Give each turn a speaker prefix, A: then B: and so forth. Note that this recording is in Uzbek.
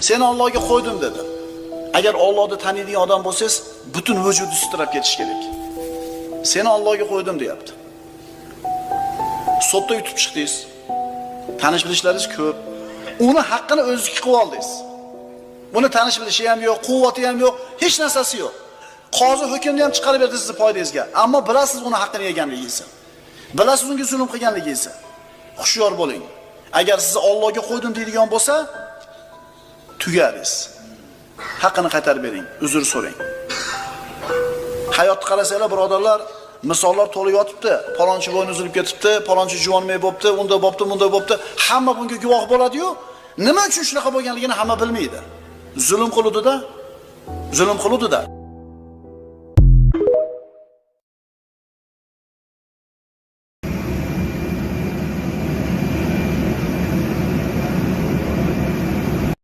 A: Seni Allohga qo'ydim dedi. Agar Allohni taniydigan odam bo'lsangiz, butun vujudi titrab ketish kerak. Seni Allohga qo'ydim deyapti. Sotda yutib chiqdingiz. Tanish bilishlaringiz ko'p. Uni haqqini o'zingiz qilib oldingiz. Buni tanish bilishi ham yo'q, quvvati ham yo'q, hech narsasi yo'q. Qozi hukmni ham chiqarib berdi sizni foydangizga. Ammo bilasiz uni haqqini yeganligingizni. Bilasiz unga zulm qilganligingizni. Hushyor bo'ling. Agar sizni Allohga qo'ydim deydigan bo'lsa, tugadingiz. Haqqini qaytarib bering, uzr so'rang. Hayotni qarasanglar, birodarlar, misollar to'lib yotibdi. Palonchi bo'yni uzilib ketibdi, palonchi juvonmay bo'pti, unda bo'pti, bunda bo'pti. Hamma bunga guvoh bo'ladi-yu, nima uchun shunaqa bo'lganligini hamma bilmaydi. Zulm qiludi-da.